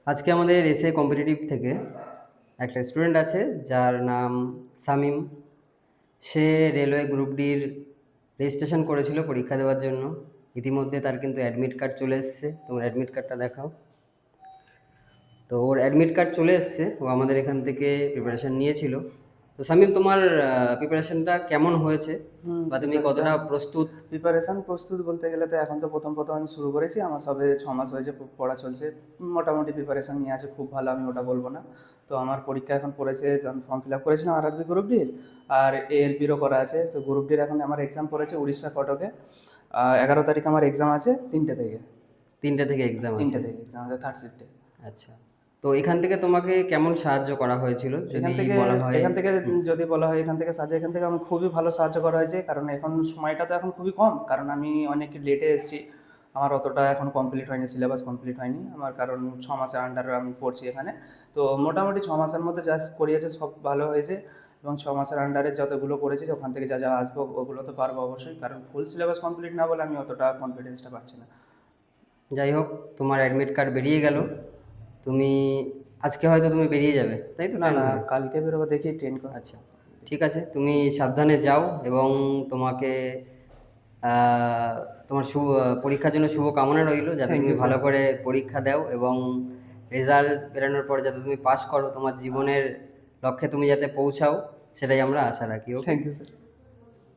আজকে আমাদের SA competitive থেকে একটা স্টুডেন্ট আছে যার নাম সামিম। সে রেলওয়ে গ্রুপ ডির রেজিস্ট্রেশন করেছিল পরীক্ষা দেওয়ার জন্য। ইতিমধ্যে তার কিন্তু অ্যাডমিট কার্ড চলে এসছে। তোমার অ্যাডমিট কার্ডটা দেখাও। তো ওর অ্যাডমিট কার্ড চলে এসছে। ও আমাদের এখান থেকে প্রিপারেশন নিয়েছিল। তো সামিম, তোমার প্রিপারেশনটা কেমন হয়েছে বা তুমি কতটা প্রস্তুত? প্রিপারেশান প্রস্তুত বলতে গেলে তো এখন তো প্রথম আমি শুরু করেছি। আমার সবে 6 মাস হয়েছে পড়া চলছে। মোটামুটি প্রিপারেশান নিয়ে আছে, খুব ভালো আমি ওটা বলবো না। তো আমার পরীক্ষা এখন পড়েছে, আমি ফর্ম ফিল আপ করেছিলাম আরআরবি গ্রুপ ডির, আর এএলপিরও করা আছে। তো গ্রুপ ডির এখন আমার এক্সাম পড়েছে উড়িষ্যা কটকে। 11 তারিখ আমার এক্সাম আছে 3টে থেকে। 3টে থেকে এক্সাম আছে? 3টে থেকে এক্সাম আছে, থার্ড শিফটে। আচ্ছা। তো এখান থেকে তোমাকে কেমন সাহায্য করা হয়েছিল এখান যদি থেকে বলা হয়? এখান থেকে হুম। যদি বলা হয় এখান থেকে আমি খুবই ভালো সাহায্য করা হয়েছে, কারণ এখন সময়টা তো এখন খুবই কম, কারণ আমি অনেক লেটে এসেছি। আমার অতটা এখন কমপ্লিট হয়নি, সিলেবাস কমপ্লিট হয়নি আমার, কারণ 6 মাসের আন্ডারে আমি পড়ছি এখানে। তো মোটামুটি 6 মাসের মধ্যে যা করিয়েছে সব ভালো হয়েছে, এবং 6 মাসের আন্ডারে যতগুলো করেছি ওখান থেকে যা যা আসবো ওগুলো তো পারবো অবশ্যই, কারণ ফুল সিলেবাস কমপ্লিট না বলে আমি অতটা কনফিডেন্সটা পাচ্ছি না। যাই হোক, তোমার অ্যাডমিট কার্ড বেরিয়ে গেল। তুমি আজকে হয়তো তুমি বেরিয়ে যাবে, তাই তো, না ট্রেন না, ধরে? কালকে বেরোবো, দেখি ট্রেন আচ্ছা, ঠিক আছে। তুমি সাবধানে যাও এবং তোমাকে তোমার পরীক্ষার জন্য শুভকামনা রইল, যাতে থ্যাংক তুমি ইউ স্যার। ভালো করে পরীক্ষা দাও এবং রেজাল্ট বেরোনোর পর যাতে তুমি পাস করো, তোমার জীবনের লক্ষ্যে তুমি যাতে পৌঁছাও, সেটাই আমরা আশা রাখি। ওকে। Thank you sir.